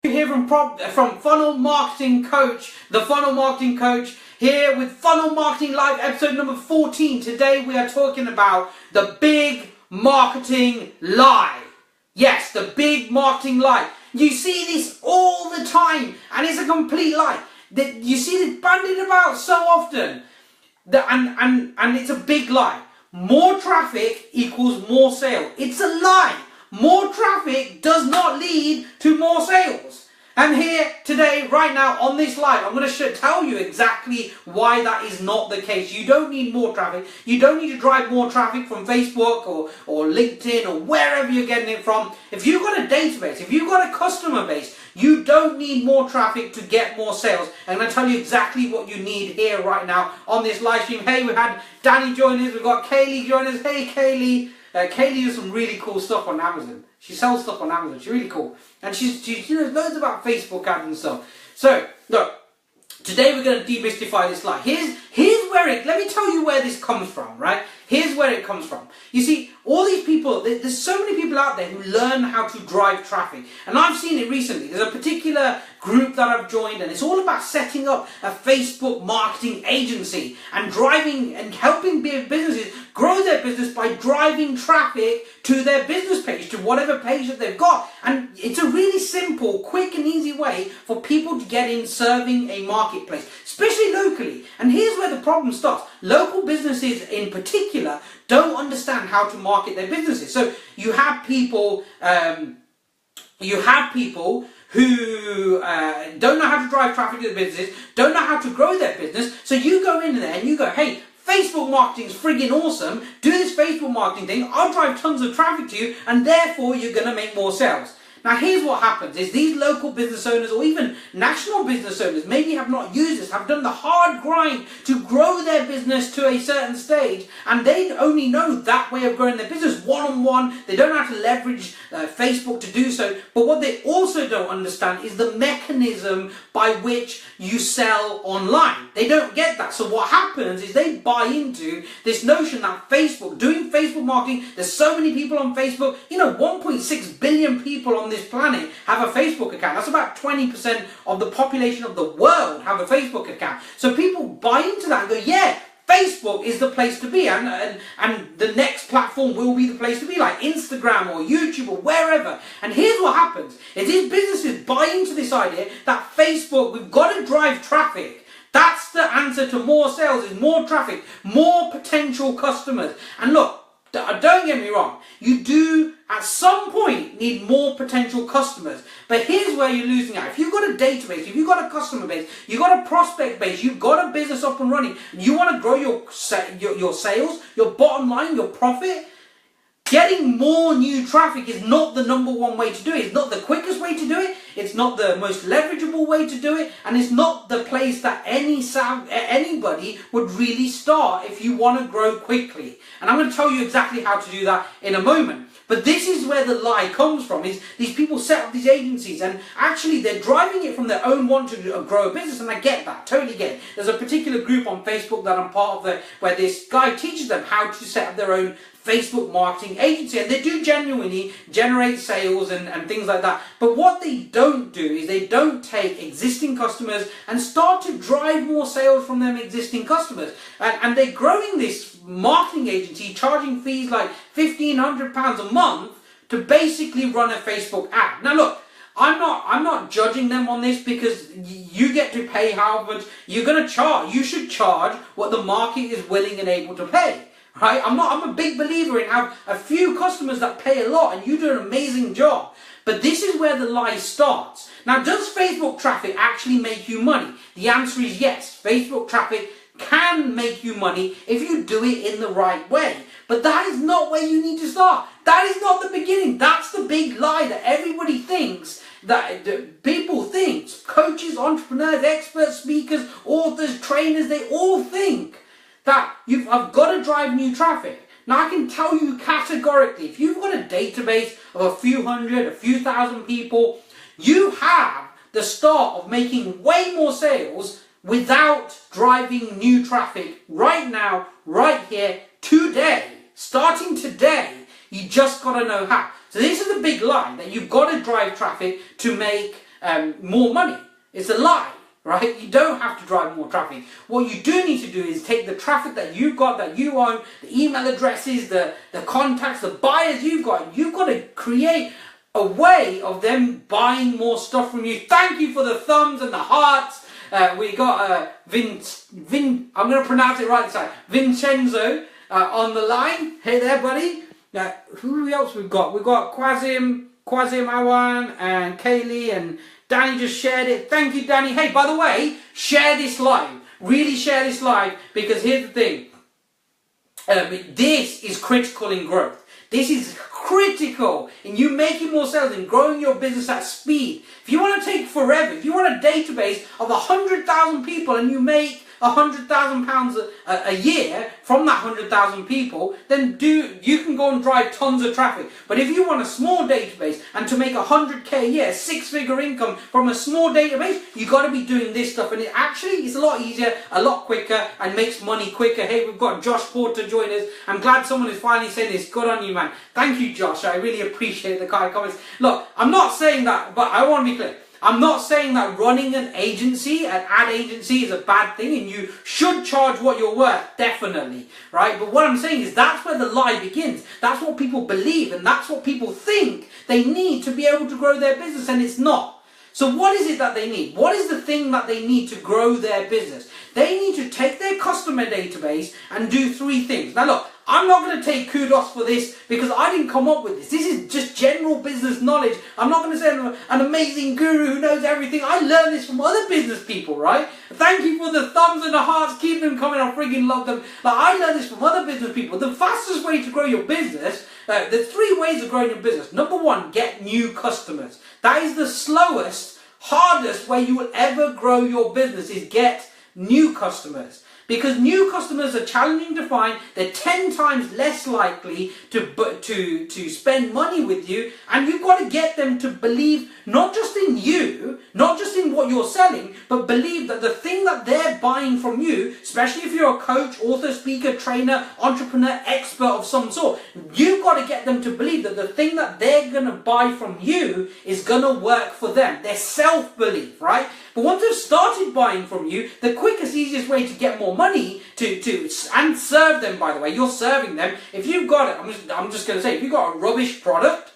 Here from Funnel Marketing Coach, the Funnel Marketing Coach, here with Funnel Marketing Live episode number 14. Today we are talking about the big marketing lie. Yes, the big marketing lie. You see this all the time and it's a complete lie. You see this bandied about so often. And it's a big lie. More traffic equals more sale. It's a lie. More traffic does not lead to more sales. And here today, right now on this live, I'm going to tell you exactly why that is not the case. You don't need more traffic. You don't need to drive more traffic from Facebook or LinkedIn or wherever you're getting it from. If you've got a database, if you've got a customer base, you don't need more traffic to get more sales. I'm going to tell you exactly what you need here right now on this live stream. Hey, we had Danny join us. We've got Kaylee join us. Hey, Kaylee. Kaylee does some really cool stuff on Amazon. She sells stuff on Amazon. She's really cool. And she knows loads about Facebook ads and stuff. So, look, today we're going to demystify this lie. Here's where let me tell you where this comes from, right? Here's where it comes from. You see, all these people, there's so many people out there who learn how to drive traffic. And I've seen it recently. There's a particular group that I've joined and it's all about setting up a Facebook marketing agency and driving and helping businesses grow their business by driving traffic to their business page, to whatever page that they've got. And it's a really simple, quick and easy way for people to get in serving a marketplace, especially locally. And here's where the problem starts. Local businesses in particular don't understand how to market their businesses. So you have people who don't know how to drive traffic to the businesses, don't know how to grow their business. So you go in there and you go, hey, Facebook marketing is friggin' awesome. Do this Facebook marketing thing. I'll drive tons of traffic to you and therefore you're going to make more sales. Now here's what happens is these local business owners or even national business owners maybe have not used this, have done the hard grind to grow their business to a certain stage, and they only know that way of growing their business one-on-one. They don't know how to leverage Facebook to do so. But what they also don't understand is the mechanism by which you sell online. They don't get that. So what happens is they buy into this notion that Facebook, doing Facebook marketing, there's so many people on Facebook, 1.6 billion people on this planet have a Facebook account. That's about 20% of the population of the world have a Facebook account. So people buy into that and go, yeah, Facebook is the place to be, and the next platform will be the place to be, like Instagram or YouTube or wherever. And here's what happens, is these businesses buy into this idea that Facebook, we've got to drive traffic. That's the answer to more sales, is more traffic, more potential customers. And look, don't get me wrong, you do at some point need more potential customers, but here's where you're losing out. If you've got a database, if you've got a customer base, you've got a prospect base, you've got a business up and running, and you want to grow your sales, your bottom line, your profit, getting more new traffic is not the number one way to do it. It's not the quickest way to do it. It's not the most leverageable way to do it. And it's not the place that anybody would really start if you want to grow quickly. And I'm going to tell you exactly how to do that in a moment. But this is where the lie comes from, is these people set up these agencies and actually they're driving it from their own want to grow a business, and I get that, totally get it. There's a particular group on Facebook that I'm part of where this guy teaches them how to set up their own Facebook marketing agency, and they do genuinely generate sales and things like that. But what they don't do is they don't take existing customers and start to drive more sales from them existing customers. And they're growing this marketing agency, charging fees like £1,500 a month to basically run a Facebook ad. Now look, I'm not judging them on this, because you get to pay how much you're going to charge. You should charge what the market is willing and able to pay. Right? I'm a big believer in have a few customers that pay a lot and you do an amazing job. But this is where the lie starts. Now, does Facebook traffic actually make you money? The answer is yes. Facebook traffic can make you money if you do it in the right way. But that is not where you need to start. That is not the beginning. That's the big lie that everybody thinks, that people think, coaches, entrepreneurs, experts, speakers, authors, trainers, they all think that I've got to drive new traffic. Now I can tell you categorically, if you've got a database of a few hundred, a few thousand people, you have the start of making way more sales without driving new traffic right now, right here, today. Starting today, you just got to know how. So this is the big lie, that you've got to drive traffic to make more money. It's a lie, right? You don't have to drive more traffic. What you do need to do is take the traffic that you've got, that you own, the email addresses, the contacts, the buyers you've got to create a way of them buying more stuff from you. Thank you for the thumbs and the hearts. We got I'm going to pronounce it right this time, Vincenzo on the line. Hey there, buddy. Who else we've got? We've got Quasim Awan and Kaylee, and Danny just shared it. Thank you, Danny. Hey, by the way, share this live. Really share this live, because here's the thing. This is critical in growth. This is critical in you making more sales and growing your business at speed. If you want to take forever, if you want a database of 100,000 people and you make £100,000 a year from that 100,000 people, then you can go and drive tons of traffic. But if you want a small database and to make 100k a year, 6-figure income from a small database, you got to be doing this stuff. And it actually is a lot easier, a lot quicker, and makes money quicker. Hey, we've got Josh Porter join us. I'm glad someone is finally saying this. Good on you, man. Thank you, Josh. I really appreciate the kind comments. Look, I'm not saying that, but I want to be clear. I'm not saying that running an agency, an ad agency, is a bad thing, and you should charge what you're worth, definitely, right? But what I'm saying is that's where the lie begins. That's what people believe, and that's what people think they need to be able to grow their business, and it's not. So what is it that they need? What is the thing that they need to grow their business? They need to take their customer database and do 3 things. Now look, I'm not going to take kudos for this because I didn't come up with this. This is just general business knowledge. I'm not going to say I'm an amazing guru who knows everything. I learned this from other business people, right? Thank you for the thumbs and the hearts. Keep them coming. I friggin' love them. Like, I learned this from other business people. The fastest way to grow your business, there's 3 ways of growing your business. Number 1, get new customers. That is the slowest, hardest way you will ever grow your business, is get new customers. Because new customers are challenging to find, they're 10 times less likely to spend money with you, and you've got to get them to believe not just in you, not just in what you're selling, but believe that the thing that they're buying from you, especially if you're a coach, author, speaker, trainer, entrepreneur, expert of some sort, you've got to get them to believe that the thing that they're going to buy from you is going to work for them. Their self-belief, right? But once they've started buying from you, the quickest, easiest way to get more money and serve them, by the way, you're serving them. If you've got it, I'm just going to say, if you've got a rubbish product,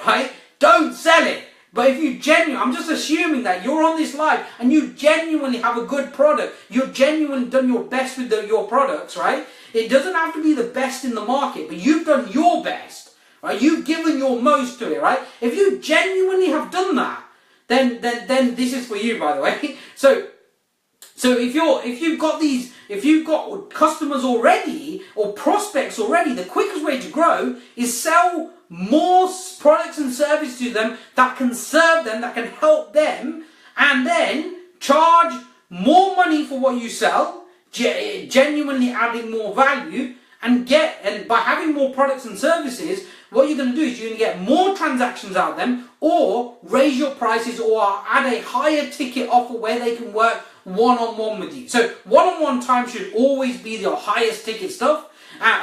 right, don't sell it. But if you I'm just assuming that you're on this live and you genuinely have a good product, you've genuinely done your best with your products, right? It doesn't have to be the best in the market, but you've done your best, right? You've given your most to it, right? If you genuinely have done that, then this is for you, by the way. So if you've got customers already or prospects already, the quickest way to grow is sell more products and services to them that can serve them, that can help them, and then charge more money for what you sell, genuinely adding more value, and by having more products and services, what you're going to do is you're going to get more transactions out of them, or raise your prices, or add a higher ticket offer where they can work one-on-one with you. So one-on-one time should always be your highest ticket stuff,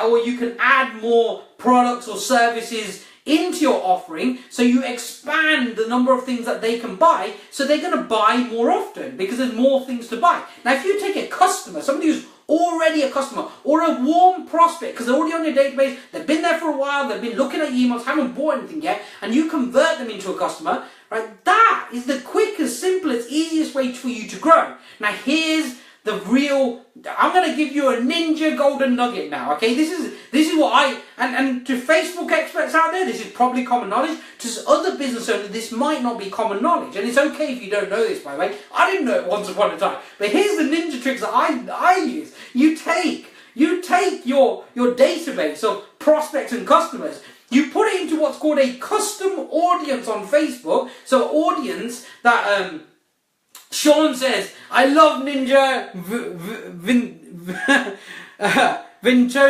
or you can add more products or services into your offering, so you expand the number of things that they can buy, so they're going to buy more often because there's more things to buy. Now if you take a customer, somebody who's already a customer, or a warm prospect because they're already on your database, they've been there for a while, they've been looking at emails, haven't bought anything yet, and you convert them into a customer, right? That is the quickest, simplest, easiest way for you to grow. Now here's the real, I'm going to give you a ninja golden nugget now, okay? This is what and to Facebook experts out there, this is probably common knowledge. To other business owners, this might not be common knowledge. And it's okay if you don't know this, by the way. I didn't know it once upon a time. But here's the ninja tricks that I use. You take your database of prospects and customers, you put it into what's called a custom audience on Facebook. So audience that, Sean says, I love Ninja Vincenzo.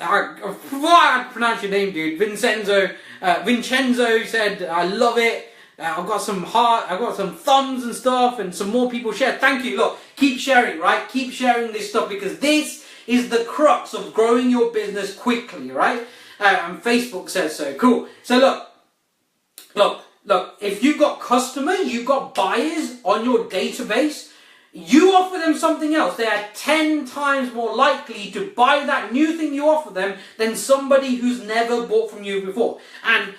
I pronounce your name, dude. Vincenzo said, I love it. I've got some thumbs and stuff, and some more people share. Thank you. Look, keep sharing, right? Keep sharing this stuff, because this is the crux of growing your business quickly, right? And Facebook says so. Cool. So look. look, if you've got customers, you've got buyers on your database, you offer them something else, they are 10 times more likely to buy that new thing you offer them than somebody who's never bought from you before. And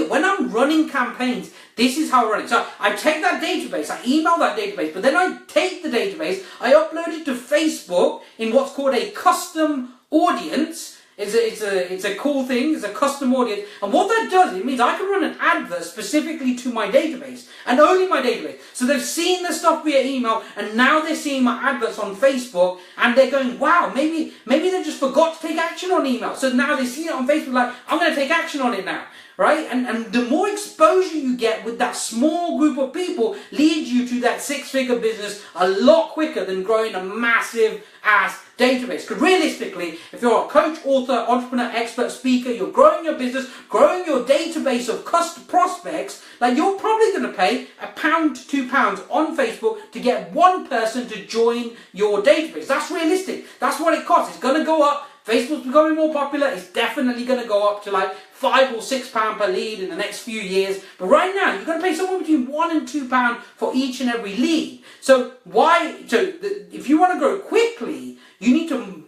when I'm running campaigns, this is how I run it. So I take that database, I email that database, but then I take the database, I upload it to Facebook in what's called a custom audience. It's a cool thing, it's a custom audience. And what that does, it means I can run an advert specifically to my database, and only my database. So they've seen the stuff via email, and now they're seeing my adverts on Facebook, and they're going, wow, maybe they just forgot to take action on email. So now they see it on Facebook, like, I'm going to take action on it now. Right? And the more exposure you get with that small group of people leads you to that six-figure business a lot quicker than growing a massive ass database. Because realistically, if you're a coach, author, entrepreneur, expert, speaker, you're growing your business, growing your database of prospects, like you're probably going to pay £1 to £2 on Facebook to get one person to join your database. That's realistic. That's what it costs. It's going to go up. Facebook's becoming more popular. It's definitely going to go up to like £5 or £6 per lead in the next few years. But right now, you're going to pay somewhere between £1 and £2 for each and every lead. So if you want to grow quickly, you need to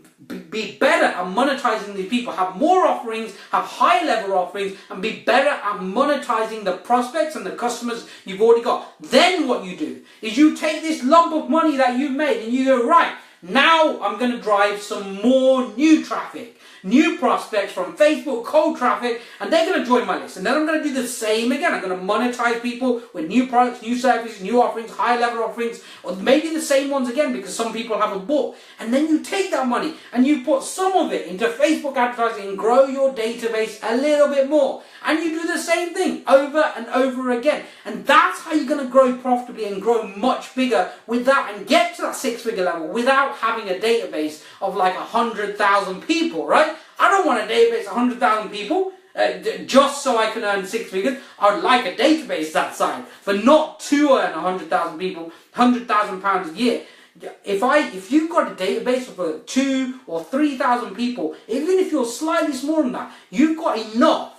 be better at monetizing these people, have more offerings, have high level offerings, and be better at monetizing the prospects and the customers you've already got. Then what you do is you take this lump of money that you've made and you go, right, now I'm going to drive some more new traffic, new prospects from Facebook, cold traffic, and they're going to join my list. And then I'm going to do the same again. I'm going to monetize people with new products, new services, new offerings, high level offerings, or maybe the same ones again because some people haven't bought. And then you take that money and you put some of it into Facebook advertising and grow your database a little bit more. And you do the same thing over and over again. And that's how you're going to grow profitably and grow much bigger with that and get to that six-figure level without having a database of like 100,000 people, right? I don't want a database of 100,000 people just so I can earn six figures. I would like a database that size, but not to earn 100,000 people, £100,000 a year. If you've got a database of 2,000 or 3,000 people, even if you're slightly smaller than that, you've got enough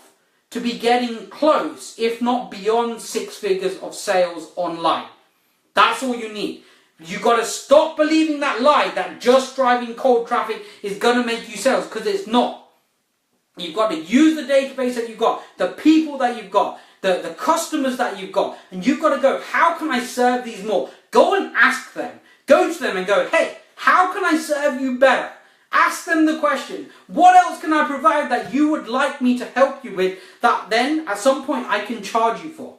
to be getting close, if not beyond six figures of sales online. That's all you need. You've got to stop believing that lie that just driving cold traffic is going to make you sales, because it's not. You've got to use the database that you've got, the people that you've got, the customers that you've got, and you've got to go, how can I serve these more? Go and ask them. Go to them and go, hey, how can I serve you better? Ask them the question. What else can I provide that you would like me to help you with that then at some point I can charge you for?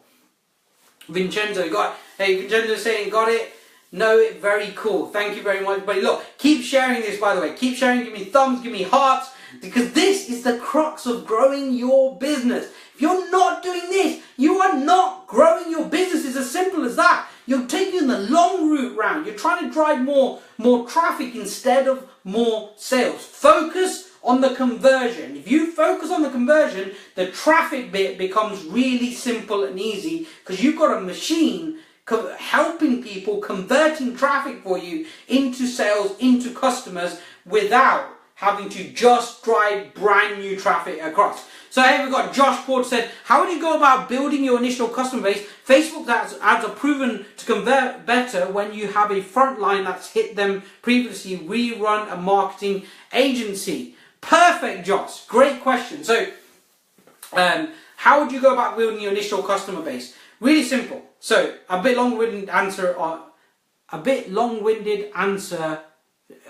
Vincenzo, Vincenzo saying, got it. No, very cool. Thank you very much. But look, keep sharing this, by the way. Keep sharing, give me thumbs, give me hearts, because this is the crux of growing your business. If you're not doing this, you are not growing your business. It's as simple as that. You're taking the long route round. You're trying to drive more traffic instead of more sales. Focus on the conversion. If you focus on the conversion, the traffic bit becomes really simple and easy, because you've got a machine helping people, converting traffic for you into sales, into customers, without having to just drive brand new traffic across. So here we've got Josh Port said, how do you go about building your initial customer base? Facebook ads are proven to convert better when you have a front line that's hit them previously. We run a marketing agency. Perfect, Josh. Great question. So how would you go about building your initial customer base? Really simple. So a bit long-winded answer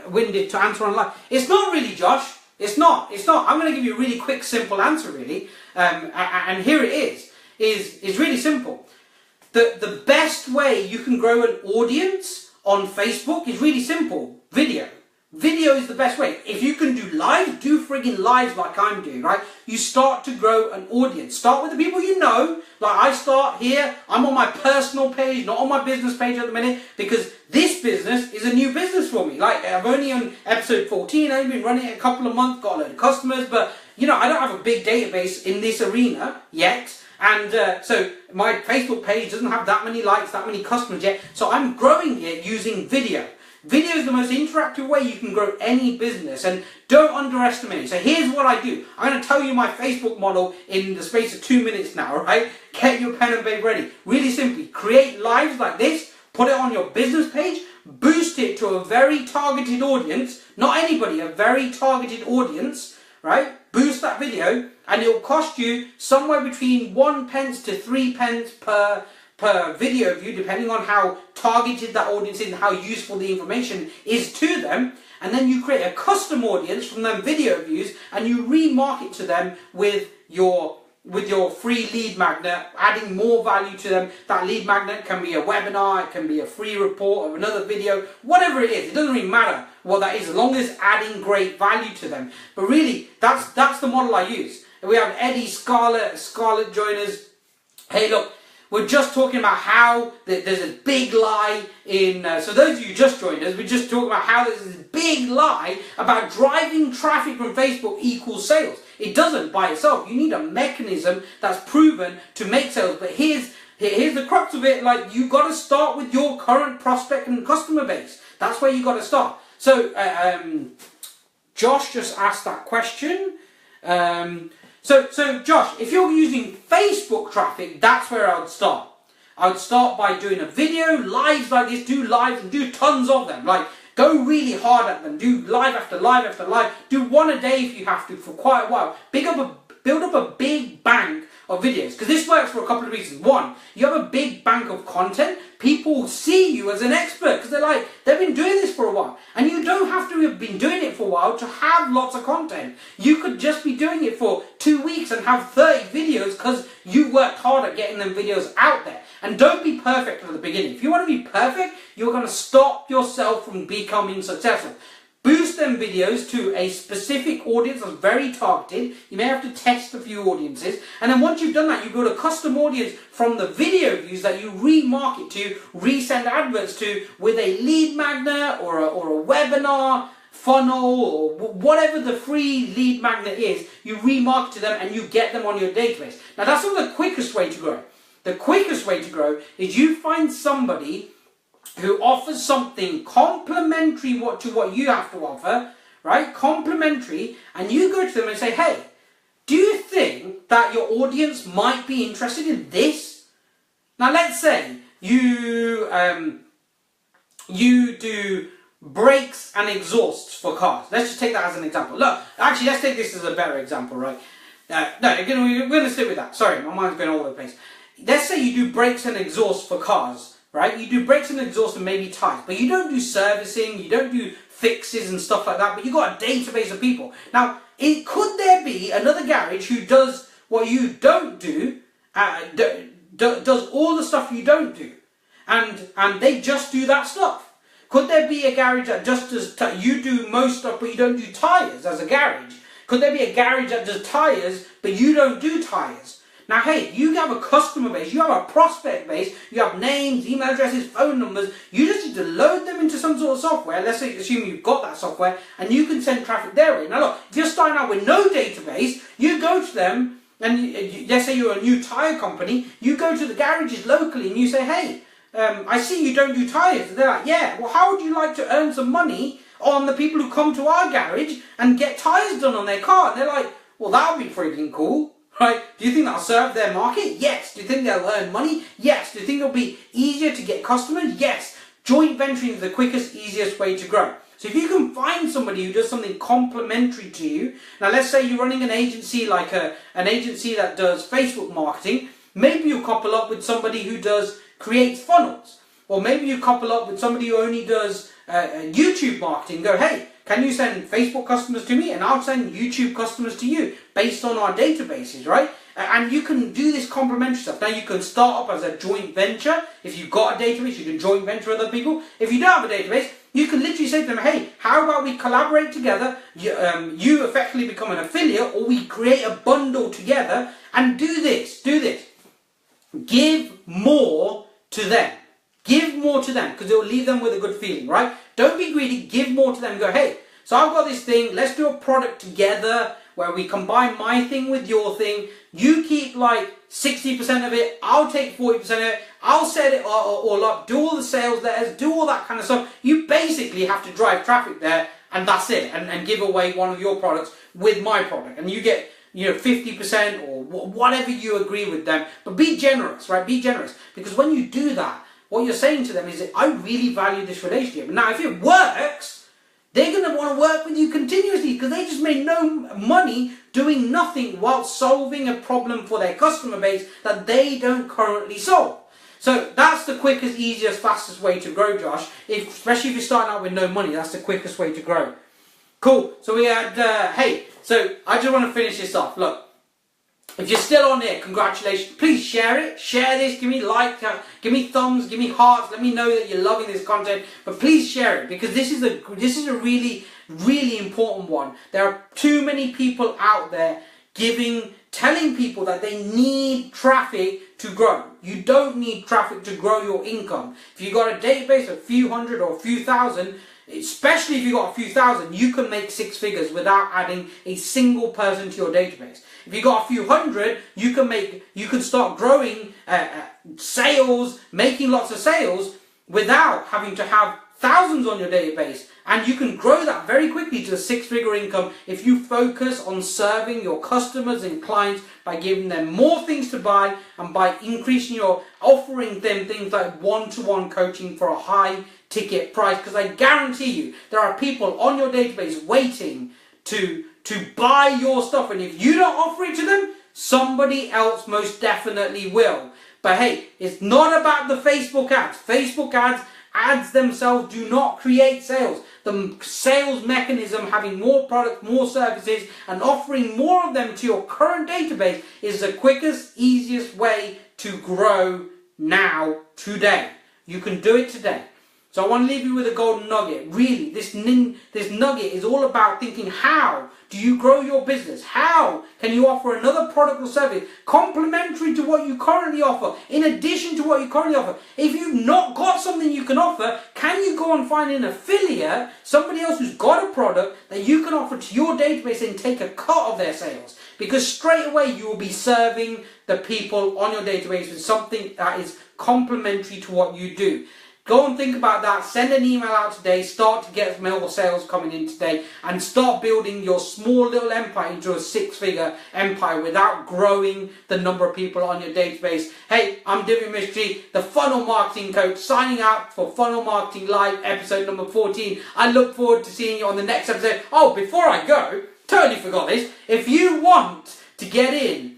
to answer online. It's not really, Josh. It's not. I'm going to give you a really quick, simple answer, really. And here it is really simple. The best way you can grow an audience on Facebook is really simple. Video. Video is the best way. If you can do live, do friggin' lives like I'm doing, right? You start to grow an audience. Start with the people you know. Like I start here, I'm on my personal page, not on my business page at the minute, because this business is a new business for me. Like I'm only on episode 14, I've been running it a couple of months, got a load of customers, but you know, I don't have a big database in this arena yet. And so my Facebook page doesn't have that many likes, that many customers yet. So I'm growing it using video. Video is the most interactive way you can grow any business, and don't underestimate it. So here's what I do. I'm going to tell you my Facebook model in the space of 2 minutes now, right? Get your pen and paper ready. Really simply, create lives like this, put it on your business page, boost it to a very targeted audience, not anybody, a very targeted audience, right? Boost that video, and it will cost you somewhere between 1 pence to 3 pence per video view, depending on how targeted that audience is and how useful the information is to them. And then you create a custom audience from them video views, and you remarket to them with your free lead magnet, adding more value to them. That lead magnet can be a webinar, it can be a free report of another video, whatever it is. It doesn't really matter what that is, as long as it's adding great value to them. But really, that's the model I use. And we have Eddie, Scarlett joiners. Hey, look, we're just talking about how there's a big lie in... so those of you who just joined us, we're just talking about how there's this big lie about driving traffic from Facebook equals sales. It doesn't by itself. You need a mechanism that's proven to make sales. But here's the crux of it. Like, you got to start with your current prospect and customer base. That's where you got to start. So Josh just asked that question. So Josh, if you're using Facebook traffic, that's where I would start. I would start by doing a video, lives like this, do lives and do tons of them. Like, go really hard at them, do live after live after live, do one a day if you have to for quite a while. Build up a big bank of videos, because this works for a couple of reasons. One, you have a big bank of content. People see you as an expert because they've been doing this for a while, and you don't have to have been doing it for a while to have lots of content. You could just be doing it for 2 weeks and have 30 videos because you worked hard at getting them videos out there. And don't be perfect at the beginning. If you want to be perfect, you're going to stop yourself from becoming successful. Boost them videos to a specific audience that's very targeted. You may have to test a few audiences. And then once you've done that, you build a custom audience from the video views that you remarket to, resend adverts to with a lead magnet or a webinar funnel or whatever the free lead magnet is. You remarket to them and you get them on your database. Now, that's not the quickest way to grow. The quickest way to grow is you find somebody who offers something complementary to what you have to offer, right? Complementary, and you go to them and say, hey, do you think that your audience might be interested in this? Now, let's say you do brakes and exhausts for cars. Let's just take that as an example. Look, actually, let's take this as a better example, right? No, we're going to stick with that. Sorry, my mind's going all over the place. Let's say you do brakes and exhausts for cars, right? You do brakes and exhausts and maybe tires, but you don't do servicing, you don't do fixes and stuff like that, but you've got a database of people. Now, could there be another garage who does what you don't do, does all the stuff you don't do, and they just do that stuff? Could there be a garage that just does, you do most stuff, but you don't do tires as a garage? Could there be a garage that does tires, but you don't do tires? Now, hey, you have a customer base, you have a prospect base, you have names, email addresses, phone numbers. You just need to load them into some sort of software. Let's say, assume you've got that software, and you can send traffic their way. Now, look, if you're starting out with no database, you go to them, and let's say you're a new tire company, you go to the garages locally, and you say, hey, I see you don't do tires. And they're like, yeah, well, how would you like to earn some money on the people who come to our garage and get tires done on their car? And they're like, well, that would be freaking cool. Right? Do you think that'll serve their market? Yes. Do you think they'll earn money? Yes. Do you think it'll be easier to get customers? Yes. Joint venturing is the quickest, easiest way to grow. So if you can find somebody who does something complementary to you, now let's say you're running an agency like an agency that does Facebook marketing, maybe you couple up with somebody who creates funnels, or maybe you couple up with somebody who only does YouTube marketing. Go, hey, can you send Facebook customers to me, and I'll send YouTube customers to you based on our databases, right? And you can do this complementary stuff. Now, you can start up as a joint venture. If you've got a database, you can joint venture with other people. If you don't have a database, you can literally say to them, hey, how about we collaborate together? You effectively become an affiliate, or we create a bundle together and do this. Give more to them. Give more to them, because it will leave them with a good feeling, right? Don't be greedy. Give more to them. Go, hey, so I've got this thing. Let's do a product together. where we combine my thing with your thing. You keep like 60% of it, I'll take 40% of it, I'll set it all up, do all the sales letters, do all that kind of stuff. You basically have to drive traffic there, and that's it, and give away one of your products with my product, and you get 50% or whatever you agree with them. But be generous, right? Be generous, because when you do that, what you're saying to them is that I really value this relationship. Now, if it works, they're going to want to work with you continuously, because they just made no money doing nothing while solving a problem for their customer base that they don't currently solve. So that's the quickest, easiest, fastest way to grow, Josh. Especially if you're starting out with no money, that's the quickest way to grow. Cool. So we had, so I just want to finish this off. Look, if you're still on here, congratulations. Please share it. Share this. Give me like, give me thumbs, give me hearts. Let me know that you're loving this content. But please share it, because this is a really, really important one. There are too many people out there telling people that they need traffic to grow. You don't need traffic to grow your income. If you've got a database of a few hundred or a few thousand, especially if you've got a few thousand, you can make 6 figures without adding a single person to your database. If you've got a few hundred, you can start growing sales, making lots of sales without having to have thousands on your database. And you can grow that very quickly to a 6-figure income if you focus on serving your customers and clients by giving them more things to buy, and by offering them things like one-to-one coaching for a high ticket price. Because I guarantee you, there are people on your database waiting to buy your stuff, and if you don't offer it to them, somebody else most definitely will. But hey, it's not about the Facebook ads. Facebook ads themselves do not create sales. The sales mechanism, having more products, more services, and offering more of them to your current database, is the quickest, easiest way to grow now, today. You can do it today. So I want to leave you with a golden nugget. Really, this nugget is all about thinking, how do you grow your business? How can you offer another product or service complementary to what you currently offer, in addition to what you currently offer? If you've not got something you can offer, can you go and find an affiliate, somebody else who's got a product that you can offer to your database and take a cut of their sales? Because straight away you will be serving the people on your database with something that is complementary to what you do. Go and think about that. Send an email out today. Start to get more sales coming in today, and start building your small little empire into a 6-figure empire without growing the number of people on your database. Hey, I'm Divya Mistry, the Funnel Marketing Coach, signing out for Funnel Marketing Live episode number 14. I look forward to seeing you on the next episode. Oh, before I go, totally forgot this. If you want to get in,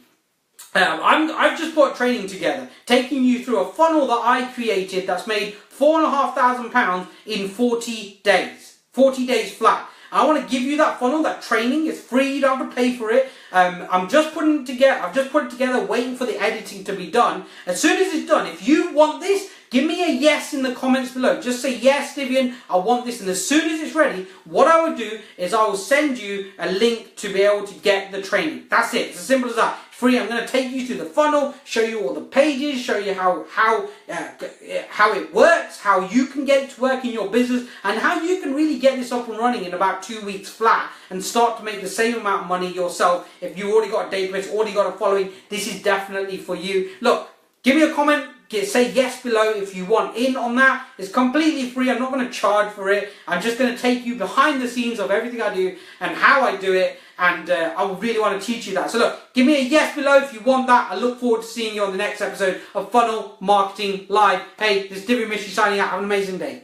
I've just put training together, taking you through a funnel that I created that's made £4,500 in 40 days. 40 days flat. I want to give you that funnel, that training. It's free, you don't have to pay for it. I've just put it together, waiting for the editing to be done. As soon as it's done, if you want this, give me a yes in the comments below. Just say, yes, Divian, I want this. And as soon as it's ready, what I will do is I will send you a link to be able to get the training. That's it. It's as simple as that. Free. I'm going to take you through the funnel, show you all the pages, show you how it works, how you can get it to work in your business, and how you can really get this up and running in about 2 weeks flat and start to make the same amount of money yourself. If you've already got a database, already got a following, this is definitely for you. Look, give me a comment. Say yes below if you want in on that. It's completely free. I'm not going to charge for it. I'm just going to take you behind the scenes of everything I do and how I do it. And I really want to teach you that. So look, give me a yes below if you want that. I look forward to seeing you on the next episode of Funnel Marketing Live. Hey, this is Divya Mistry signing out. Have an amazing day.